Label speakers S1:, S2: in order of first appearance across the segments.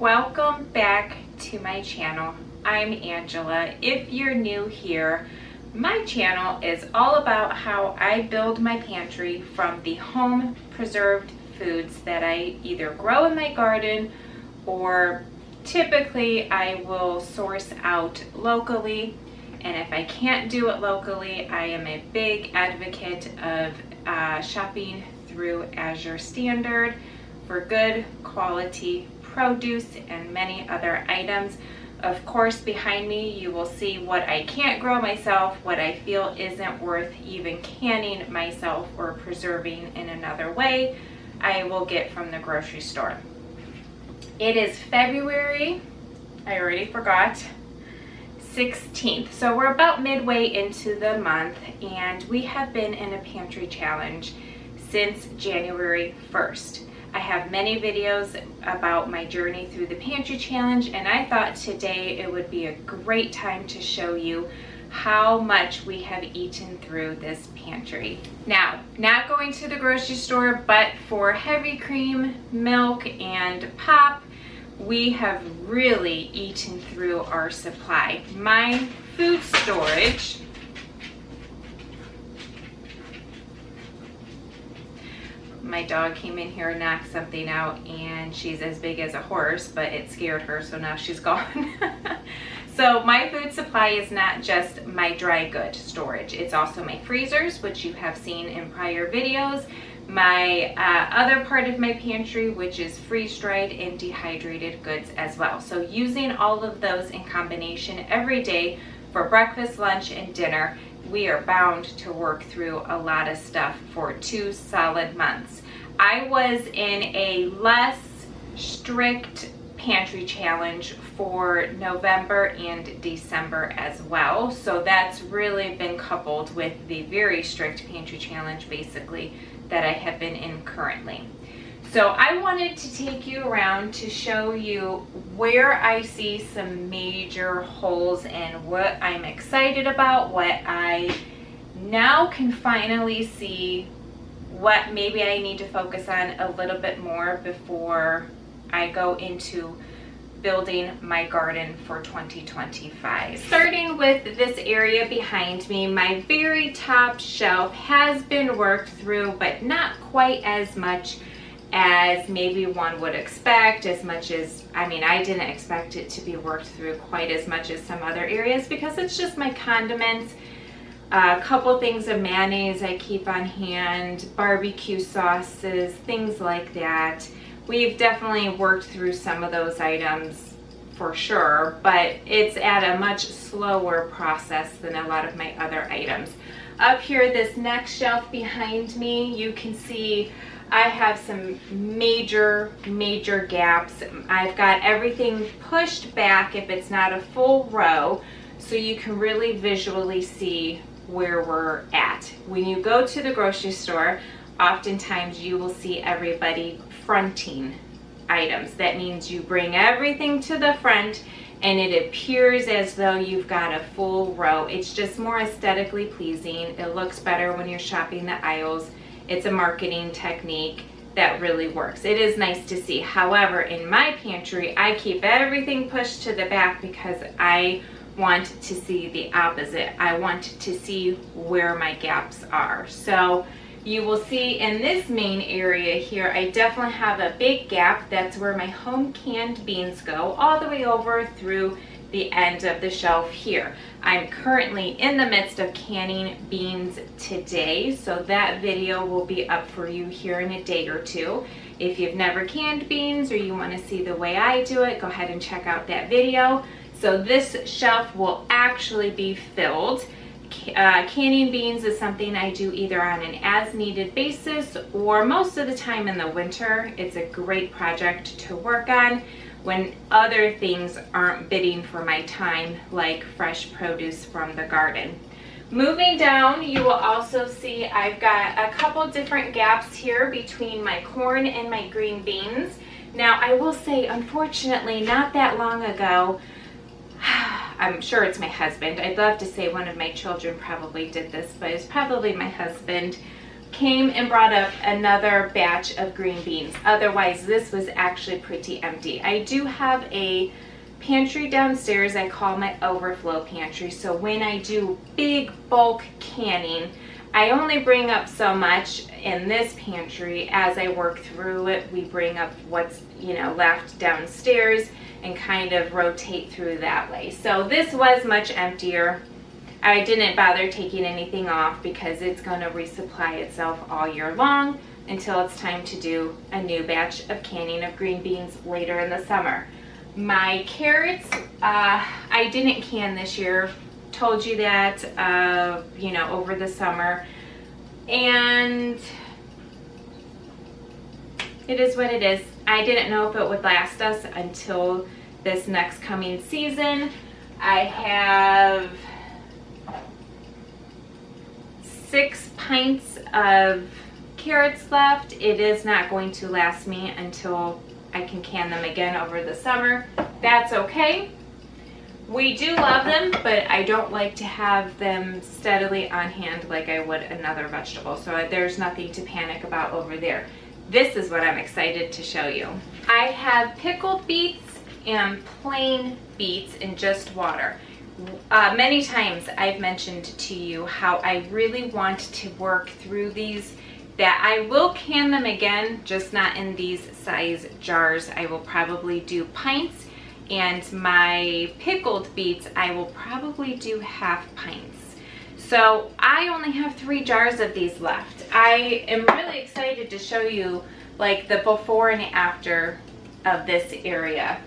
S1: Welcome back to my channel. I'm Angela. If you're new here, my channel is all about how I build my pantry from the home preserved foods that I either grow in my garden or typically I will source out locally. And if I can't do it locally, I am a big advocate of shopping through Azure Standard for good quality produce and many other items. Of course, behind me you will see what I can't grow myself, what I feel isn't worth even canning myself or preserving in another way, I will get from the grocery store. It is February, I already forgot, 16th. So we're about midway into the month and we have been in a pantry challenge since January 1st. I have many videos about my journey through the pantry challenge, and I thought today it would be a great time to show you how much we have eaten through this pantry. Now, not going to the grocery store, but for heavy cream, milk, and pop, we have really eaten through our supply. My food storage my dog came in here and knocked something out, and she's as big as a horse, but it scared her, so now she's gone. So my food supply is not just my dry good storage, it's also my freezers, which you have seen in prior videos, my other part of my pantry, which is freeze-dried and dehydrated goods as well. So using all of those in combination every day for breakfast, lunch, and dinner, we are bound to work through a lot of stuff for 2 solid months. I was in a less strict pantry challenge for November and December as well. So that's really been coupled with the very strict pantry challenge basically that I have been in currently. So I wanted to take you around to show you where I see some major holes and what I'm excited about, what I now can finally see what maybe I need to focus on a little bit more before I go into building my garden for 2025. Starting with this area behind me, my very top shelf has been worked through, but not quite as much as maybe one would expect, as much as, I mean, I didn't expect it to be worked through quite as much as some other areas because it's just my condiments, a couple things of mayonnaise I keep on hand, barbecue sauces, things like that. We've definitely worked through some of those items for sure, but it's at a much slower process than a lot of my other items. Up here, this next shelf behind me, you can see I have some major gaps. I've got everything pushed back if it's not a full row, so you can really visually see where we're at. When you go to the grocery store, oftentimes you will see everybody fronting items. That means you bring everything to the front and it appears as though you've got a full row. It's just more aesthetically pleasing. It looks better when you're shopping the aisles. It's a marketing technique that really works. It is nice to see. However, in my pantry, I keep everything pushed to the back because I want to see the opposite. I want to see where my gaps are. So you will see in this main area here, I definitely have a big gap. That's where my home canned beans go, all the way over through the end of the shelf here. I'm currently in the midst of canning beans today, so that video will be up for you here in a day or two. If you've never canned beans or you want to see the way I do it, go ahead and check out that video. So this shelf will actually be filled. Canning beans is something I do either on an as-needed basis or most of the time in the winter. It's a great project to work on when other things aren't bidding for my time, like fresh produce from the garden. Moving down, you will also see I've got a couple different gaps here between my corn and my green beans. Now I will say, unfortunately, not that long ago, I'm sure it's my husband. I'd love to say one of my children probably did this, but it's probably my husband. came and brought up another batch of green beans. Otherwise, this was actually pretty empty. I do have a pantry downstairs I call my overflow pantry. So when I do big bulk canning, I only bring up so much in this pantry. As I work through it, we bring up what's, you know, left downstairs and kind of rotate through that way. So this was much emptier. I didn't bother taking anything off because it's going to resupply itself all year long until it's time to do a new batch of canning of green beans later in the summer. My carrots, I didn't can this year. Told you that, you know, over the summer, and it is what it is. I didn't know if it would last us until this next coming season. I have 6 pints of carrots left. It is not going to last me until I can can them again over the summer. That's okay. We do love them, but I don't like to have them steadily on hand like I would another vegetable. So there's nothing to panic about over there. This is what I'm excited to show you. I have pickled beets and plain beets in just water. Many times I've mentioned to you how I really want to work through these, that I will can them again, just not in these size jars. I will probably do pints. And my pickled beets, I will probably do half pints. So I only have 3 jars of these left. I am really excited to show you like the before and after of this area.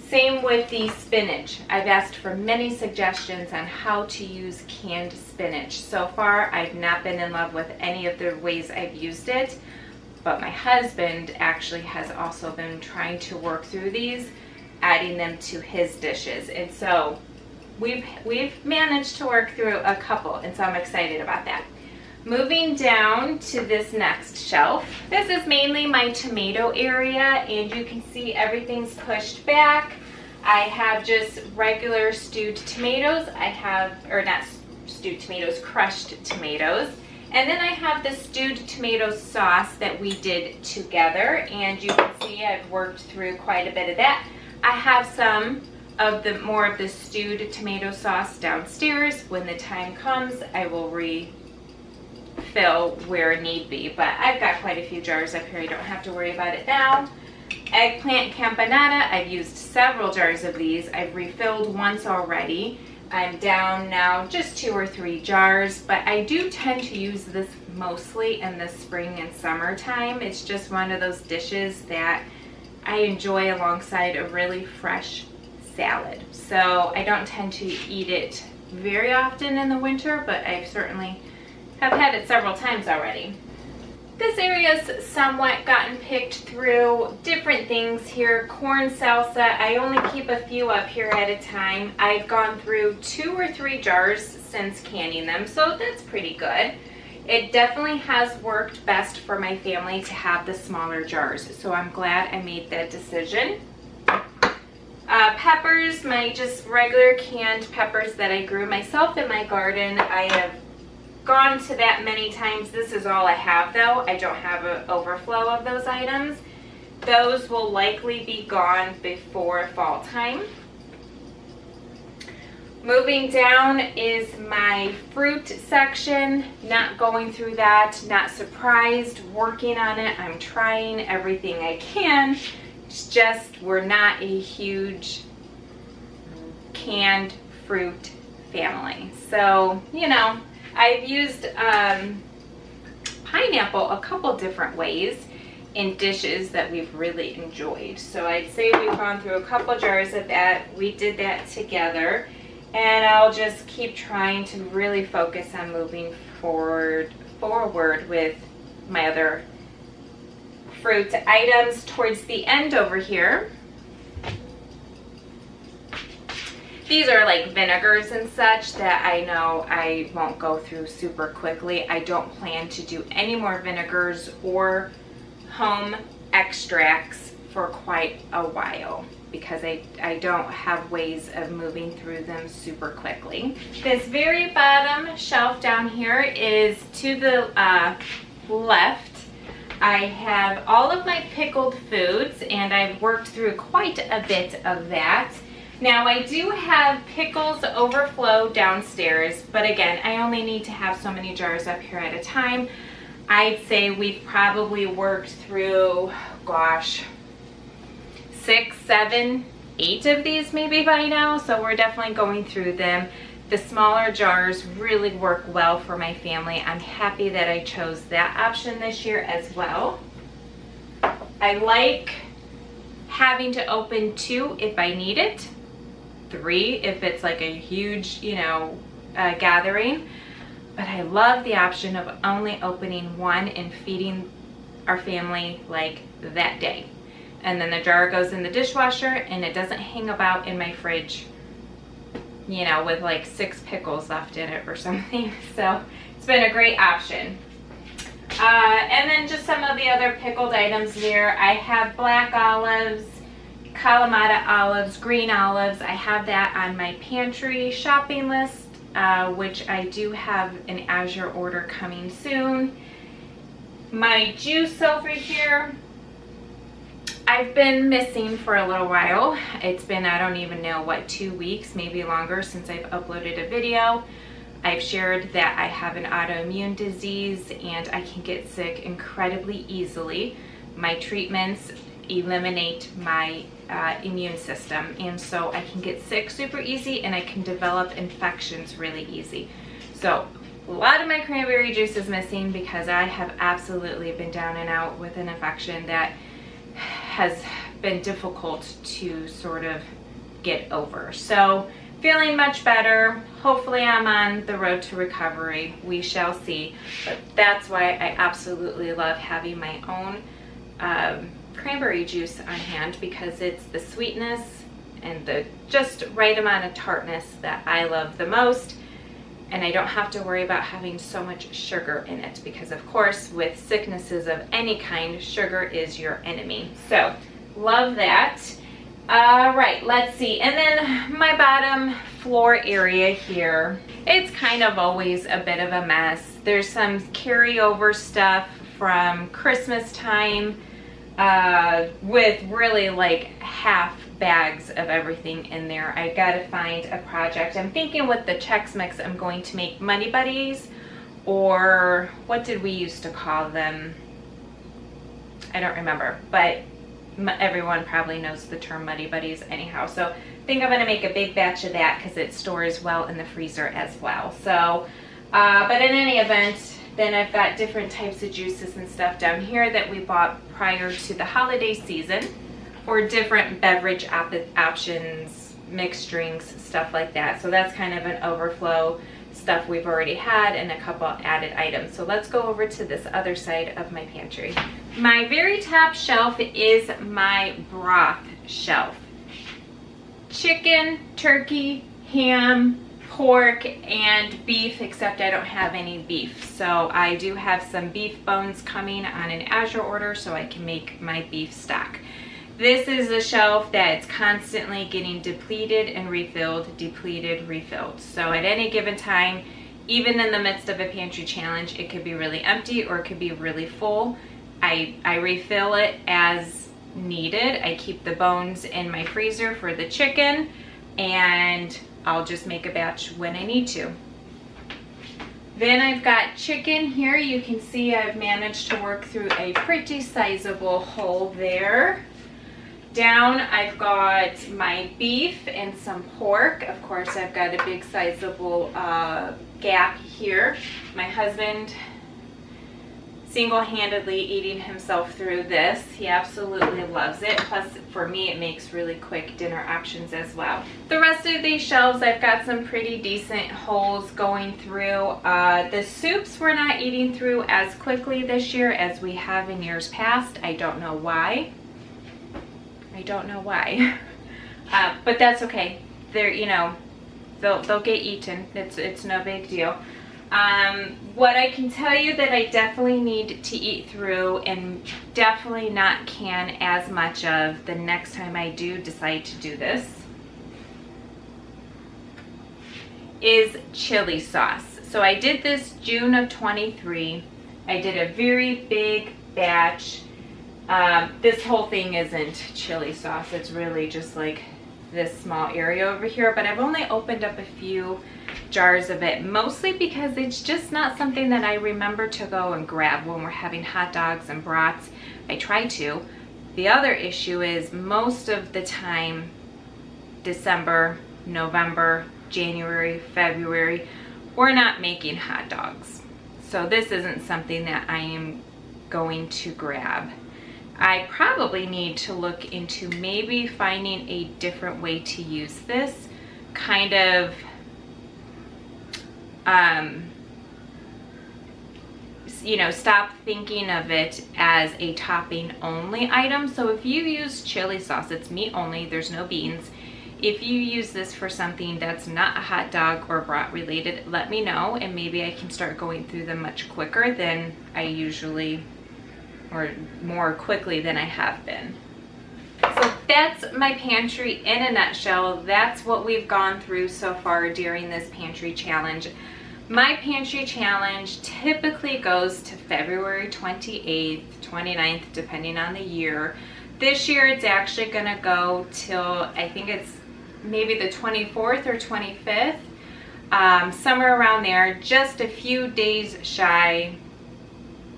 S1: Same with the spinach. I've asked for many suggestions on how to use canned spinach. So far, I've not been in love with any of the ways I've used it. But my husband actually has also been trying to work through these, adding them to his dishes. And so we've managed to work through a couple, and so I'm excited about that. Moving down to this next shelf. This is mainly my tomato area, and you can see everything's pushed back. I have just regular stewed tomatoes. I have, or not stewed tomatoes, crushed tomatoes. And then I have the stewed tomato sauce that we did together, and you can see I've worked through quite a bit of that. I have some of the more of the stewed tomato sauce downstairs. When the time comes, I will refill where need be, but I've got quite a few jars up here. I don't have to worry about it now. Eggplant campanata, I've used several jars of these. I've refilled once already. I'm down now just 2 or 3 jars, but I do tend to use this mostly in the spring and summertime. It's just one of those dishes that I enjoy alongside a really fresh salad. So I don't tend to eat it very often in the winter, but I certainly have had it several times already. This area's somewhat gotten picked through different things here. Corn salsa, I only keep a few up here at a time. I've gone through 2 or 3 jars since canning them, so that's pretty good. It definitely has worked best for my family to have the smaller jars, so I'm glad I made that decision. Peppers, my just regular canned peppers that I grew myself in my garden. I have gone to that many times. This is all I have though. I don't have an overflow of those items. Those will likely be gone before fall time. Moving down is my fruit section. Not going through that, not surprised, working on it. I'm trying everything I can. It's just we're not a huge canned fruit family. So, you know, I've used pineapple a couple different ways in dishes that we've really enjoyed. So I'd say we've gone through a couple jars of that. We did that together, and I'll just keep trying to really focus on moving forward with my other fruit items towards the end over here. These are like vinegars and such that I know I won't go through super quickly. I don't plan to do any more vinegars or home extracts for quite a while. because I don't have ways of moving through them super quickly. This very bottom shelf down here is to the left. I have all of my pickled foods, and I've worked through quite a bit of that. Now I do have pickles overflow downstairs, but again, I only need to have so many jars up here at a time. I'd say we've probably worked through, gosh, 6, 7, 8 of these maybe by now, so we're definitely going through them. The smaller jars really work well for my family. I'm happy that I chose that option this year as well. I like having to open 2 if I need it, 3 if it's like a huge, gathering. But I love the option of only opening 1 and feeding our family like that day. And then the jar goes in the dishwasher and it doesn't hang about in my fridge, with like 6 pickles left in it or something. So it's been a great option. And then just some of the other pickled items there. I have black olives, Kalamata olives, green olives. I have that on my pantry shopping list, which I do have an Azure order coming soon. My juice over here, I've been missing for a little while. It's been, I don't even know what, 2 weeks, maybe longer since I've uploaded a video. I've shared that I have an autoimmune disease and I can get sick incredibly easily. My treatments eliminate my immune system, and so I can get sick super easy and I can develop infections really easy. So a lot of my cranberry juice is missing because I have absolutely been down and out with an infection that has been difficult to sort of get over. So feeling much better. Hopefully I'm on the road to recovery. We shall see. But that's why I absolutely love having my own cranberry juice on hand, because it's the sweetness and the just right amount of tartness that I love the most. And I don't have to worry about having so much sugar in it, because of course with sicknesses of any kind, sugar is your enemy. So love that. All right, let's see. And then my bottom floor area here, it's kind of always a bit of a mess. There's some carryover stuff from Christmas time, with really like half bags of everything in there. I gotta find a project. I'm thinking with the Chex Mix, I'm going to make Muddy Buddies, or what did we used to call them? I don't remember, but everyone probably knows the term Muddy Buddies anyhow. So I think I'm gonna make a big batch of that because it stores well in the freezer as well. So, but in any event, then I've got different types of juices and stuff down here that we bought prior to the holiday season, or different beverage options, mixed drinks, stuff like that. So that's kind of an overflow stuff we've already had, and a couple added items. So let's go over to this other side of my pantry. My very top shelf is my broth shelf. Chicken, turkey, ham, pork, and beef, except I don't have any beef. So I do have some beef bones coming on an Azure order so I can make my beef stock. This is a shelf that's constantly getting depleted and refilled, depleted, refilled. So at any given time, even in the midst of a pantry challenge, it could be really empty or it could be really full. I refill it as needed. I keep the bones in my freezer for the chicken, and I'll just make a batch when I need to. Then I've got chicken here. You can see I've managed to work through a pretty sizable hole there. Down I've got my beef and some pork. Of course I've got a big sizable gap here. My husband single-handedly eating himself through this. He absolutely loves it. Plus for me it makes really quick dinner options as well. The rest of these shelves I've got some pretty decent holes going through. The soups we're not eating through as quickly this year as we have in years past. I don't know why. I don't know why. But that's okay. They're, they'll get eaten. It's no big deal. What I can tell you that I definitely need to eat through and definitely not can as much of the next time I do decide to do this is chili sauce. So I did this June of 23. I did a very big batch. This whole thing isn't chili sauce. It's really just like this small area over here, but I've only opened up a few jars of it, mostly because it's just not something that I remember to go and grab when we're having hot dogs and brats. I try to. The other issue is most of the time, December, November, January, February, we're not making hot dogs. So this isn't something that I am going to grab. I probably need to look into maybe finding a different way to use this, kind of you know, stop thinking of it as a topping only item. So if you use chili sauce, it's meat only, there's no beans. If you use this for something that's not a hot dog or brat related, let me know, and maybe I can start going through them much quicker than I usually, or more quickly than I have been. So that's my pantry in a nutshell. That's what we've gone through so far during this pantry challenge. My pantry challenge typically goes to February 28th, 29th, depending on the year. This year it's actually gonna go till, I think it's maybe the 24th or 25th, somewhere around there, just a few days shy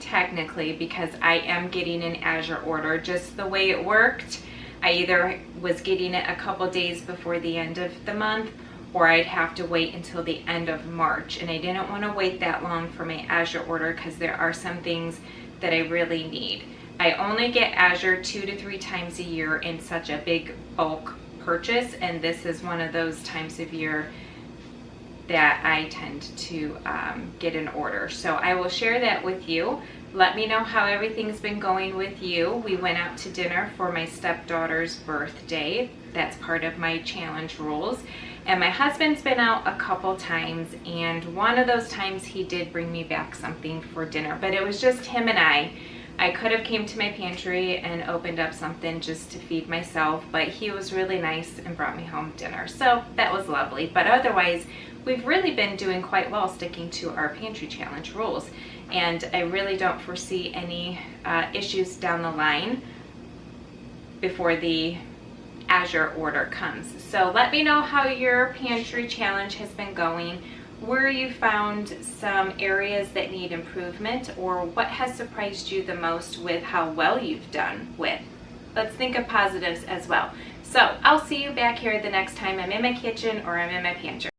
S1: technically, because I am getting an Azure order. Just the way it worked, I either was getting it a couple days before the end of the month, or I'd have to wait until the end of March, and I didn't want to wait that long for my Azure order because there are some things that I really need. I only get Azure 2 to 3 times a year in such a big bulk purchase, and this is one of those times of year that I tend to get an order. So I will share that with you. Let me know how everything's been going with you. We went out to dinner for my stepdaughter's birthday. That's part of my challenge rules. And my husband's been out a couple times, and one of those times he did bring me back something for dinner, but it was just him and I. I could have came to my pantry and opened up something just to feed myself, but he was really nice and brought me home dinner. So that was lovely. But otherwise, we've really been doing quite well sticking to our pantry challenge rules. And I really don't foresee any issues down the line before the Azure order comes. So let me know how your pantry challenge has been going, where you found some areas that need improvement, or what has surprised you the most with how well you've done with. Let's think of positives as well. So I'll see you back here the next time I'm in my kitchen or I'm in my pantry.